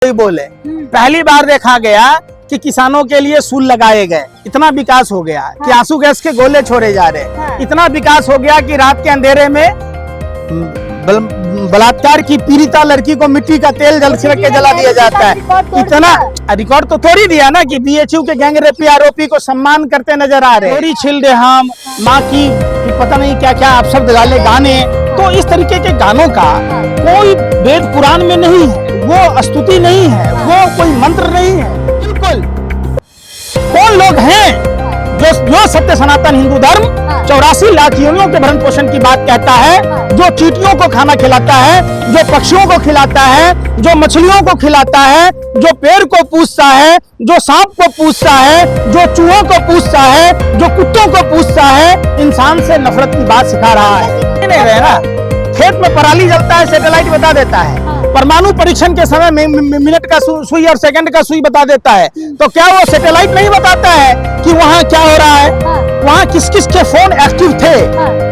ही बोले। पहली बार देखा गया कि किसानों के लिए सूल लगाए गए, इतना विकास हो गया कि आंसू गैस के गोले छोड़े जा रहे, इतना विकास हो गया कि रात के अंधेरे में बलात्कार की पीड़िता लड़की को मिट्टी का तेल जल छिड़क के जला दिया जाता है। इतना रिकॉर्ड तो थोड़ी दिया ना कि बीएचयू के गैंगरेपी आरोपी को सम्मान करते नजर आ रहे। थोड़ी छिल दे हम माँ की पता नहीं क्या क्या आप शब्द गाले गाने, तो इस तरीके के गानों का कोई वेद पुराण में नहीं है, वो स्तुति नहीं है, वो कोई मंत्र नहीं है। बिल्कुल कौन लोग हैं जो सत्य सनातन हिंदू धर्म 84 लाख योनियों के भरण पोषण की बात कहता है, जो चींटियों को खाना खिलाता है, जो पक्षियों को खिलाता है, जो मछलियों को खिलाता है, जो पेड़ को पूछता है, जो सांप को पूछता है, जो चूहों को पूछता है, जो कुत्तों को पूछता है, इंसान से नफरत की बात सिखा रहा है। नहीं रहे ना, खेत में पराली जलता है सैटेलाइट बता देता है, परमाणु परीक्षण के समय में मिनट का सुई और सेकंड का सुई बता देता है, तो क्या वो सैटेलाइट नहीं बताता है कि वहाँ क्या हो रहा है, वहाँ किस किस के फोन एक्टिव थे।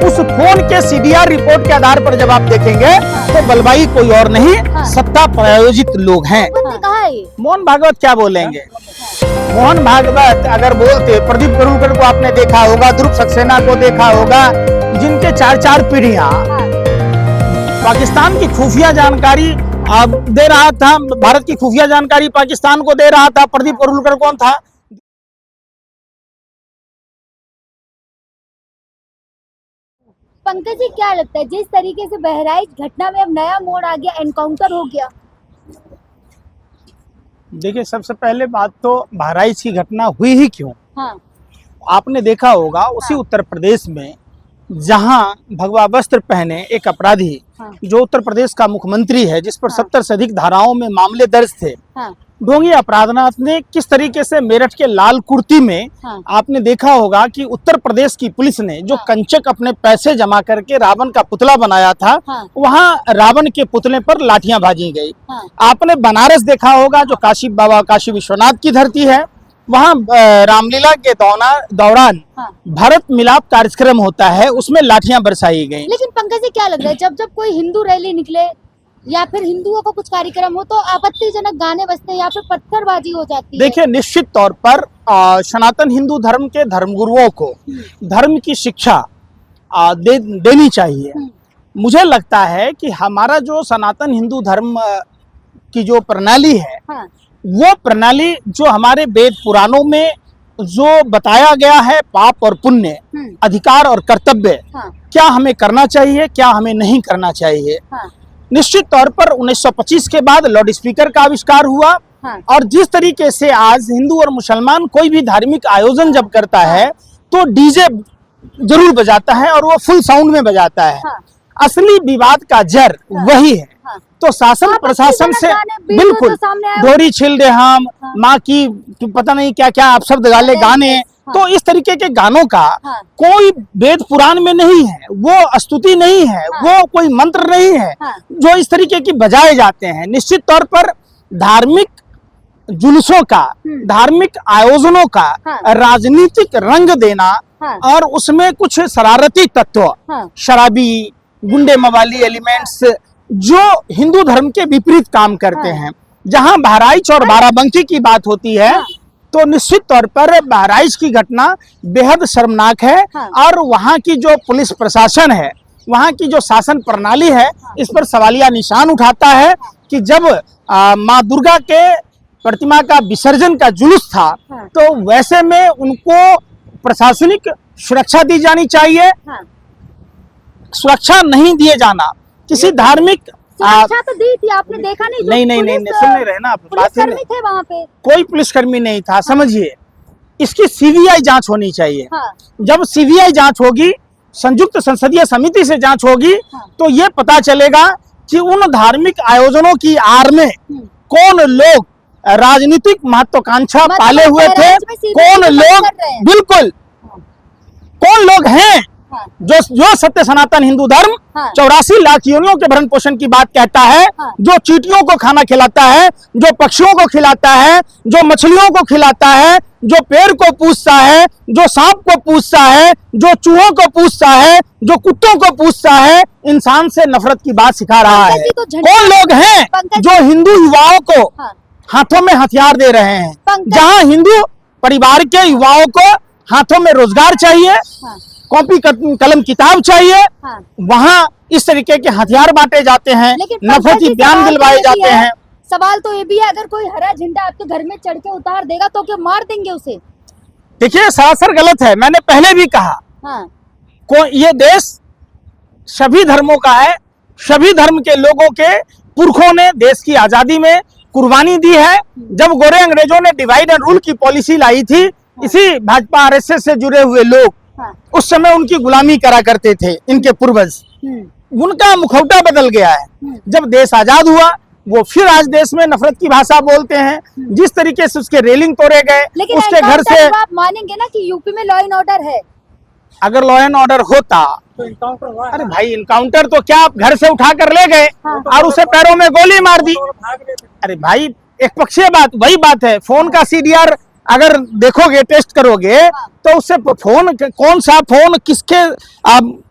उस फोन के सीडीआर रिपोर्ट के आधार पर जब आप देखेंगे तो बलवाई कोई और नहीं, सत्ता प्रायोजित लोग हैं। मोहन भागवत क्या बोलेंगे? मोहन भागवत अगर बोलते, प्रदीप गरुड़कर को आपने देखा होगा, ध्रुव सक्सेना को देखा होगा, जिनके 4-4 पीढ़ियां पाकिस्तान की खुफिया जानकारी दे रहा था, भारत की खुफिया जानकारी पाकिस्तान को दे रहा था। प्रदीप गरुड़कर कौन था? पंकज जी, क्या लगता है जिस तरीके से बहराइच घटना में अब नया मोड़ आ गया, एनकाउंटर हो गया? देखिए, सबसे पहले बात तो बहराइच की घटना हुई ही क्यों? आपने देखा होगा उसी उत्तर प्रदेश में जहां भगवा वस्त्र पहने एक अपराधी जो उत्तर प्रदेश का मुख्यमंत्री है, जिस पर 70 से अधिक धाराओं में मामले दर्ज थे, ढोंगी अपराधनाथ ने किस तरीके से मेरठ के लाल कुर्ती में आपने देखा होगा कि उत्तर प्रदेश की पुलिस ने जो कंचक अपने पैसे जमा करके रावण का पुतला बनाया था, वहां रावण के पुतले पर लाठियां भाजी गई। आपने बनारस देखा होगा जो काशी बाबा काशी विश्वनाथ की धरती है, वहाँ रामलीला के दौरान भारत मिलाप कार्यक्रम होता है, उसमें लाठियां बरसाई गई। लेकिन पंकज जी, क्या लग रहा है जब जब कोई हिंदू रैली निकले या फिर हिंदुओं का कुछ कार्यक्रम हो तो आपत्तिजनक गाने बजते हैं या फिर पत्थरबाजी हो जाती है? देखिए, निश्चित तौर पर सनातन हिंदू धर्म के धर्मगुरुओं को धर्म की शिक्षा देनी चाहिए। मुझे लगता है कि हमारा जो सनातन हिंदू धर्म की जो प्रणाली है, वो प्रणाली जो हमारे वेद पुराणों में जो बताया गया है, पाप और पुण्य, अधिकार और कर्तव्य, क्या हमें करना चाहिए, क्या हमें नहीं करना चाहिए। निश्चित तौर पर 1925 के बाद लाउड स्पीकर का आविष्कार हुआ, और जिस तरीके से आज हिंदू और मुसलमान कोई भी धार्मिक आयोजन जब करता है तो डीजे जरूर बजाता है और वो फुल साउंड में बजाता है। असली विवाद का जड़ वही है। तो शासन प्रशासन से बिल्कुल डोरी छिल दे हम माँ की पता नहीं क्या क्या आप शब्द गाले गाने, तो इस तरीके के गानों का कोई वेद पुराण में नहीं है, वो स्तुति नहीं है, वो कोई मंत्र नहीं है जो इस तरीके की बजाए जाते हैं। निश्चित तौर पर धार्मिक जुलूसों का, धार्मिक आयोजनों का राजनीतिक रंग देना और उसमें कुछ शरारती तत्व, शराबी, गुंडे मवाली एलिमेंट्स जो हिंदू धर्म के विपरीत काम करते हैं, जहां बहराइच और बाराबंकी की बात होती है तो निश्चित तौर पर बहराइच की घटना बेहद शर्मनाक है। और वहां की जो पुलिस प्रशासन है, वहां की जो शासन प्रणाली है, इस पर सवालिया निशान उठाता है कि जब माँ दुर्गा के प्रतिमा का विसर्जन का जुलूस था तो वैसे में उनको प्रशासनिक सुरक्षा दी जानी चाहिए। सुरक्षा नहीं दिए जाना, किसी धार्मिक सुरक्षा तो दी थी, आपने देखा नहीं? नहीं, सुन नहीं रहे ना आप, पुलिसकर्मी थे वहाँ पे? कोई पुलिसकर्मी नहीं था। समझिए, इसकी सीबीआई जांच होनी चाहिए। जब सीबीआई जांच होगी, संयुक्त संसदीय समिति से जांच होगी, तो ये पता चलेगा कि उन धार्मिक आयोजनों की आड़ में कौन लोग राजनीतिक महत्वाकांक्षा पाले हुए थे, कौन लोग, बिल्कुल कौन लोग हैं हाँ। जो सत्य सनातन हिंदू धर्म हाँ। 84 लाख योनियों के भरण पोषण की बात कहता है, हाँ। जो चींटियों को खाना खिलाता है, जो पक्षियों को खिलाता है, जो मछलियों को खिलाता है, जो पेड़ को पूछता है, जो सांप को पूछता है, जो चूहों को पूछता है, जो कुत्तों को पूछता है, इंसान से नफरत की बात सिखा रहा है। पंकज जी तो झंडा- कौन लोग हैं पंकज जो हिंदू युवाओं को हाँ। हाथों में हथियार दे रहे हैं? पंकज- जहां हिंदू परिवार के युवाओं को हाथों में रोजगार चाहिए, हाँ। कॉपी कलम किताब चाहिए, हाँ। वहां इस तरीके के हथियार बांटे जाते हैं, लेकिन नफरती पंकज जी, बयान सवाल तो दिलवाए ये भी जाते है- हैं। सवाल तो ये भी है, अगर कोई हरा झंडा आपके घर में चढ़ के उतार देगा तो क्या मार देंगे उसे? देखिए, सरासर गलत है। मैंने पहले भी कहा, हाँ। ये देश सभी धर्मों का है। सभी धर्म के लोगों के पुरखों ने देश की आजादी में कुर्बानी दी है। जब गोरे अंग्रेजों ने डिवाइड एंड रूल की पॉलिसी लाई थी, इसी भाजपा आरएसएस से जुड़े हुए लोग हाँ। उस समय उनकी गुलामी करा करते थे, इनके पूर्वज। उनका मुखौटा बदल गया है। जब देश आजाद हुआ, वो फिर आज देश में नफरत की भाषा बोलते हैं। जिस तरीके से उसके रेलिंग तोड़े गए, लेकिन उसके घर एनकाउंटर से, हुआ, आप मानेंगे ना कि यूपी में लॉ एंड ऑर्डर है? अगर लॉ एंड ऑर्डर होता तो इनकाउंटर हुआ है। अरे भाई, इनकाउंटर तो क्या, आप घर से उठा कर ले गए हाँ। और उसे पैरों में गोली मार दी। तो भाग गए थे। अरे भाई, एक पक्षीय बात, वही बात है। फोन का सीडीआर अगर देखोगे, टेस्ट करोगे, तो उससे फोन, कौन सा फोन किसके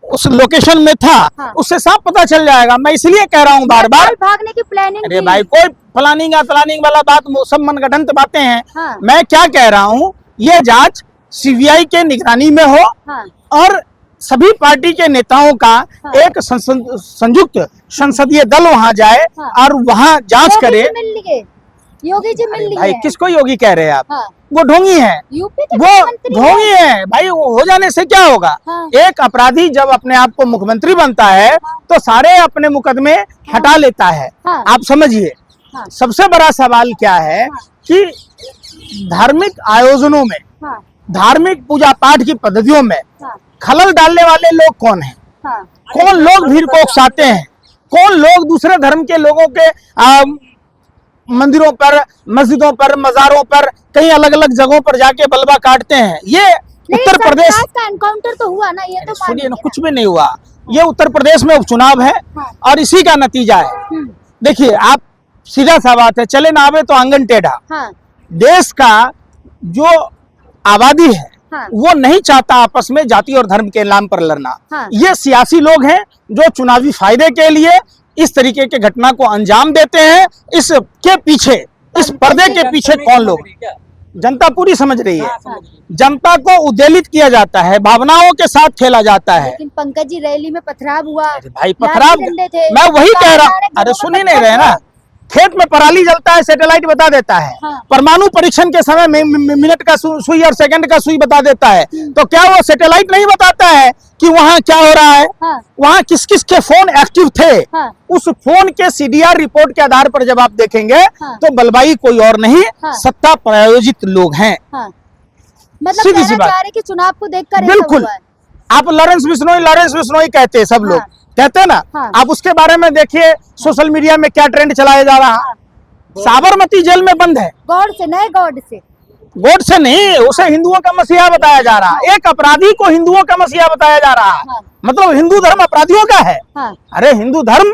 उस लोकेशन में था, हाँ। उससे साफ पता चल जाएगा। मैं इसलिए कह रहा हूँ बार बार, भागने की प्लानिंग अरे थी। भाई, कोई प्लानिंग वाला बात, वो सब मनगढ़ंत बातें हैं। हाँ। मैं क्या कह रहा हूँ, ये जांच सीबीआई के निगरानी में हो हाँ। और सभी पार्टी के नेताओं का हाँ। एक संयुक्त संसदीय दल वहां जाए हाँ। और वहां जांच योगी करे। जी मिल लिए, योगी जी मिल अरे लिए भाई, हैं। किसको योगी कह रहे हैं आप? हाँ। वो ढोंगी है, यूपी के वो मुख्यमंत्री ढोंगी हैं। है भाई। वो हो जाने से क्या होगा? हाँ। एक अपराधी जब अपने आप को मुख्यमंत्री बनता है, तो सारे अपने मुकदमे हटा लेता है। हाँ। आप समझिए, हाँ। सबसे बड़ा सवाल क्या है हाँ। कि धार्मिक आयोजनों में, हाँ। धार्मिक पूजा पाठ की पद्धतियों में हाँ। खलल डालने वाले लोग कौन हैं? हाँ। कौन लोग भीड़ को उकसाते हैं? कौन लोग दूसरे धर्म के लोगों के मंदिरों पर, मस्जिदों पर, मजारों पर, कई अलग अलग जगहों पर जाके बलबा काटते हैं? ये लेकिन उत्तर प्रदेश, सरकार का एनकाउंटर तो हुआ ना, ये तो सुनिए मानिए ना, ना। कुछ भी नहीं हुआ। ये उत्तर प्रदेश में उपचुनाव है हाँ। और इसी का नतीजा है। देखिए, आप, सीधा सा बात है, चले ना आवे तो आंगन टेढ़ा। हाँ। देश का जो आबादी है, हाँ। वो नहीं चाहता आपस में जाति और धर्म के नाम पर लड़ना। हाँ। ये सियासी लोग हैं जो चुनावी फायदे के लिए इस तरीके के घटना को अंजाम देते हैं। इसके पीछे, इस पर्दे के पीछे कौन लोग? क्या? जनता पूरी समझ रही है। हाँ, समझ गई। जनता को उद्वेलित किया जाता है, भावनाओं के साथ खेला जाता है। लेकिन पंकज जी, रैली में पथराव हुआ, अरे भाई, लाठी पथराव, डंडे थे, मैं वही कह रहा हूँ। सारे अरे घरों सुन में ही नहीं रहे ना, खेत में पराली जलता है, सैटेलाइट बता देता है। हाँ। परमाणु परीक्षण के समय मिनट का सुई और सेकंड का सुई बता देता है। तो क्या वो सैटेलाइट नहीं बताता है कि वहाँ क्या हो रहा है? हाँ। वहाँ किस किस के फोन एक्टिव थे? हाँ। उस फोन के सीडीआर रिपोर्ट के आधार पर जब आप देखेंगे, हाँ। तो बलवाई कोई और नहीं, हाँ। सत्ता प्रायोजित लोग हैं। हाँ। मतलब सीधी सी कहना बात। चाह रहे कि चुनाव को देखकर ऐसा बिल्कुल। हुआ है। आप लॉरेंस बिश्नोई कहते हैं, सब लोग हाँ। कहते हैं ना। हाँ। आप उसके बारे में देखिए, सोशल मीडिया में क्या ट्रेंड चलाया जा रहा है। साबरमती जेल में बंद है। गॉड से, नए गॉड से। गॉड से नहीं, उसे हिंदुओं का मसीहा बताया जा रहा है। एक अपराधी को हिंदुओं का मसीहा बताया जा रहा है। हाँ। मतलब हिंदू धर्म अपराधियों का है। हाँ। अरे, हिंदू धर्म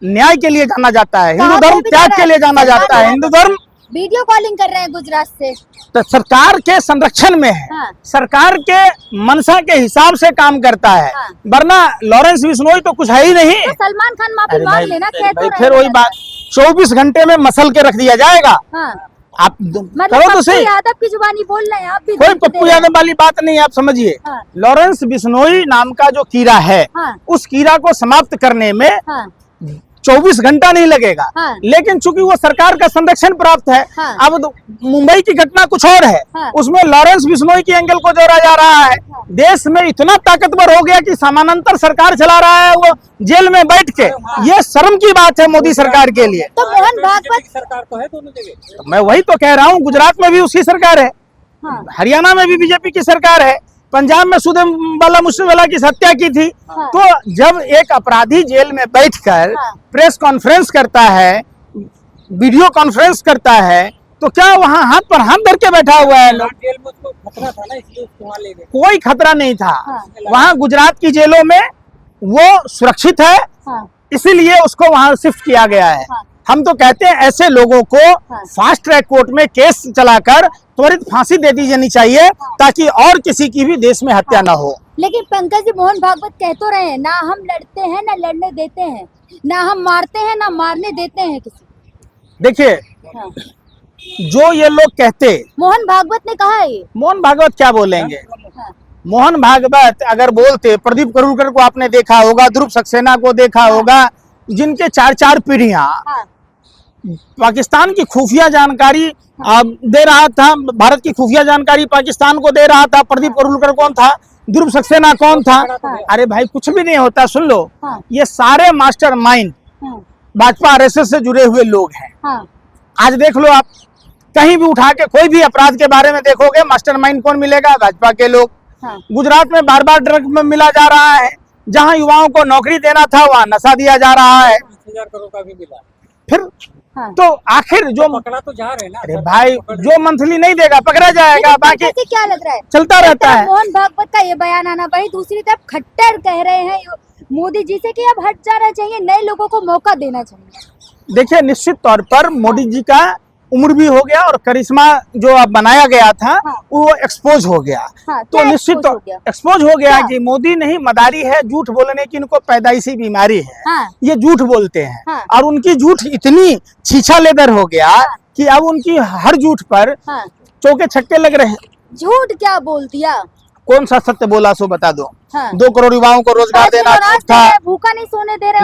न्याय के लिए जाना जाता है, हिंदू कहा धर्म तो भी त्याग जा रहा के है, लिए जाना सरकार जाता है। ने- हिंदू धर्म वीडियो कॉलिंग कर रहे हैं गुजरात से। तो सरकार के संरक्षण में है। हाँ। सरकार के मंशा के हिसाब से काम करता है। हाँ। वरना लॉरेंस बिश्नोई तो कुछ है ही नहीं। तो सलमान खान माफी अरे मांग भाई, लेना, अरे कह तो भाई, रहे फिर वही हैं। बात, 24 घंटे में मसल के रख दिया जाएगा। हाँ। आप मतलब करो तो पप्पू सही। यादव की जुबानी बोल रहे हैं, आप भी कोई धमकी दे पप्पू रहे हैं। यादव वाली बात नहीं है, आप समझिए। हाँ। लॉरेंस बिश्नोई नाम का जो कीड़ा है, हाँ। उस कीड़ा को समाप्त करने में हाँ। 24 घंटा नहीं लगेगा। हाँ। लेकिन चूंकि वो सरकार का संरक्षण प्राप्त है। हाँ। अब मुंबई की घटना कुछ और है। हाँ। उसमें लॉरेंस बिश्नोई की एंगल को जोड़ा जा रहा है। देश में इतना ताकतवर हो गया कि समानांतर सरकार चला रहा है वो जेल में बैठ के। ये शर्म की बात है मोदी सरकार के लिए। तो मोहन भागवत, बीजेपी की सरकार तो है दोनों जगह। तो मैं वही तो कह रहा हूँ, गुजरात में भी उसकी सरकार है, हाँ। हरियाणा में भी बीजेपी की सरकार है, पंजाब में सुदेवाला मूसेवाला की हत्या की थी। हाँ। तो जब एक अपराधी जेल में बैठकर हाँ। प्रेस कॉन्फ्रेंस करता है, वीडियो कॉन्फ्रेंस करता है, तो क्या वहाँ हाथ पर हाथ धर के बैठा हुआ है लोग? जेल में उसको खतरा था ना, इसलिए उसको वहाँ ले गए। कोई खतरा नहीं था। हाँ। वहाँ गुजरात की जेलों में वो सुरक्षित है, हाँ इसीलिए उसको वहां शिफ्ट किया गया है। हाँ। हम तो कहते हैं ऐसे लोगों को फास्ट ट्रैक कोर्ट में केस चलाकर त्वरित फांसी दे दी जानी चाहिए, ताकि और किसी की भी देश में हत्या ना हो। लेकिन पंकज जी, मोहन भागवत कह तो रहे हैं, ना हम लड़ते हैं ना लड़ने देते हैं, ना हम मारते हैं ना मारने देते हैं किसी। देखिए, हाँ। जो ये लोग कहते, मोहन भागवत ने कहा है ये। मोहन भागवत क्या बोलेंगे? हाँ। मोहन भागवत अगर बोलते, प्रदीप करूरकर को आपने देखा होगा, ध्रुव सक्सेना को देखा होगा, जिनके 4-4 पीढ़ियां हाँ। पाकिस्तान की खुफिया जानकारी दे रहा था, भारत की खुफिया जानकारी पाकिस्तान को दे रहा था। प्रदीप करूरकर कौन था? ध्रुव सक्सेना कौन था? अरे भाई, कुछ भी नहीं होता, सुन लो। हाँ। ये सारे मास्टर माइंड हाँ। भाजपा आरएसएस से जुड़े हुए लोग हैं। हाँ। आज देख लो, आप कहीं भी उठा के कोई भी अपराध के बारे में देखोगे, मास्टरमाइंड कौन मिलेगा? भाजपा के लोग। हाँ। गुजरात में बार बार ड्रग में मिला जा रहा है, जहां युवाओं को नौकरी देना था वहां नशा दिया जा रहा है। 5,000 करोड़ का भी मिला। फिर हाँ। तो आखिर जो, पकड़ा तो जा रहे ना। अरे भाई, जो मंथली नहीं देगा पकड़ा जाएगा, बाकी पंकज जी, क्या लग रहा है? चलता रहता है। मोहन भागवत का ये बयान आना, वही दूसरी तरफ खट्टर कह रहे हैं मोदी जी से कि अब हट जाना चाहिए, नए लोगों को मौका देना चाहिए। देखिए, निश्चित तौर पर मोदी जी का उम्र भी हो गया और करिश्मा जो अब बनाया गया था हाँ। वो एक्सपोज हो गया। हाँ, तो क्या निश्चित expose तौर हो गया? एक्सपोज हो गया क्या? कि मोदी नहीं, मदारी है, झूठ बोलने की इनको पैदाइशी बीमारी है। हाँ। ये झूठ बोलते हैं। हाँ। और उनकी झूठ इतनी छीछा लेदर हो गया कि अब उनकी हर झूठ पर हाँ। चौके छक्के लग रहे हैं। झूठ क्या बोल दिया? कौन सा सत्य बोला सो बता दो। हाँ। 2 करोड़ युवाओं को रोजगार देना झूठ था। भूखा नहीं सोने दे रहे,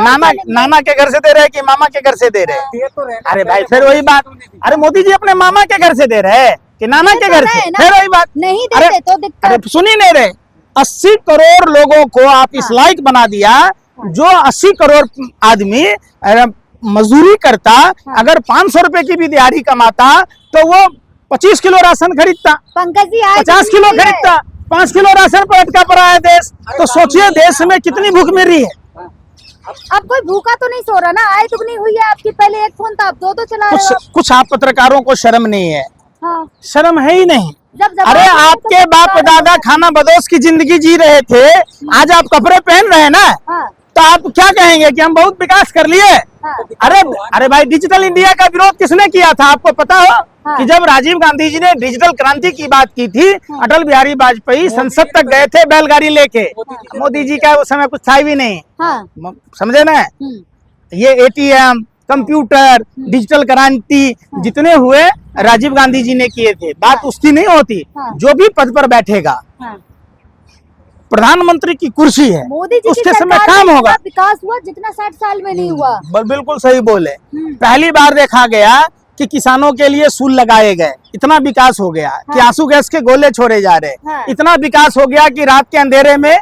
नाना के घर से दे रहे कि मामा के घर से दे रहे? ये तो रहना। अरे भाई, फिर वही बात। अरे मोदी जी अपने मामा के घर से दे रहे कि नाना के घर से? फिर वही बात। नहीं अरे, देते तो दिक्कत। अरे सुन ही नहीं रहे। 80 करोड़ लोगों को आप इस लायक बना दिया, जो 80 करोड़ आदमी मजदूरी करता, अगर 500 रुपए की भी दिहाड़ी कमाता तो वो 25 किलो राशन खरीदता, पंकज जी, 50 किलो खरीदता। 5 किलो राशन पर अटका पड़ा है देश। तो सोचिए देश में कितनी भूख मिल रही है। अब कोई भूखा तो नहीं सो रहा ना, आय दुगनी हुई है आपकी। पहले एक फोन था, अब 2 चला रहे हो। कुछ आप पत्रकारों को शर्म नहीं है? हाँ। शर्म है ही नहीं। जब अरे आपके बाप दादा खाना बदोश की जिंदगी जी रहे थे, आज आप कपड़े पहन रहे हैं ना, हाँ। तो आप क्या कहेंगे कि हम बहुत विकास कर लिए? हाँ। अरे भाई, डिजिटल इंडिया का विरोध किसने किया था? आपको पता हो हाँ। कि जब राजीव गांधी जी ने डिजिटल क्रांति की बात की थी, अटल बिहारी वाजपेयी संसद तक गए थे बैलगाड़ी लेके। मोदी जी का उस समय कुछ था भी नहीं। हाँ। समझे ना? ये एटीएम, कंप्यूटर, डिजिटल क्रांति जितने हुए राजीव गांधी जी ने किए थे। बात उसकी नहीं होती। हाँ। जो भी पद पर बैठेगा, हाँ। प्रधानमंत्री की कुर्सी है, मोदी जी उसके की समय सरकार काम में होगा। इतना विकास हुआ जितना 60 साल में नहीं हुआ। बिल्कुल सही बोले। पहली बार देखा गया कि किसानों के लिए सूल लगाए गए, इतना विकास हो गया कि आंसू गैस के गोले छोड़े जा रहे। हाँ। इतना विकास हो गया कि रात के अंधेरे में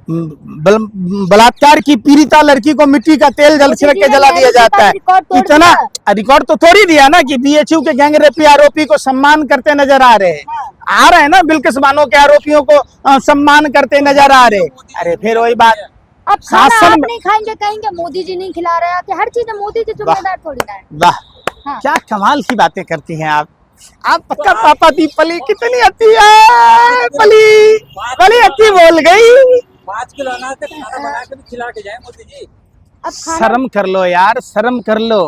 बलात्कार की पीड़िता लड़की को मिट्टी का तेल जल छिड़क के जला दिया जाता है। इतना रिकॉर्ड तो तोड़ ही दिया ना कि बीएचयू के गैंगरेपी आरोपी को सम्मान करते नजर आ रहे हैं ना, बिल्किस बानो के आरोपियों को सम्मान करते नजर आ रहे। अरे फिर वही बात, अब खाना शासन आप में- नहीं खाएंगे, कहेंगे मोदी जी नहीं खिला रहे हैं, हर चीज में मोदी जी जिम्मेदार थोड़ी ना है। वाह, हाँ। क्या कमाल की बातें करती हैं आप पक्का पापा दीपली कितनी अच्छी है। पली अच्छी बोल गई। 5 किलो अनाज का खाना बना के भी खिला के जाए मोदी जी। अब खाना शर्म कर लो यार, शर्म कर लो।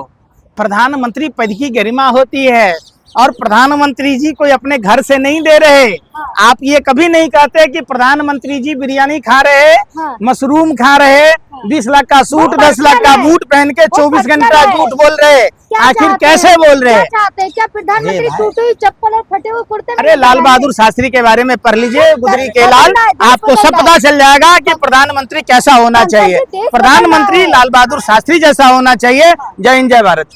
प्रधानमंत्री पद की गरिमा होती है और प्रधानमंत्री जी कोई अपने घर से नहीं दे रहे। आप ये कभी नहीं कहते कि प्रधानमंत्री जी बिरयानी खा रहे, हाँ। मशरूम खा रहे, 20 लाख का सूट, 10 लाख का बूट पहन के 24 घंटा झूठ बोल रहे। क्या आखिर चाहते कैसे हैं? बोल रहे? क्या चाहते हैं? क्या प्रधानमंत्री अरे भाई। टूटी हुई चप्पल और फटे हुए कुर्ते में अरे नहीं लाल जा बहादुर रहे हैं? शास्त्री के बारे में पढ़ लीजिए, गुजरी के देश लाल, बदलना है, देश आपको सब बदलना पता है। चल जाएगा कि प्रधानमंत्री कैसा होना पंकज जी, चाहिए। देश प्रधानमंत्री बदलना है। लाल बहादुर शास्त्री जैसा होना चाहिए। जय हिंद, जय भारत।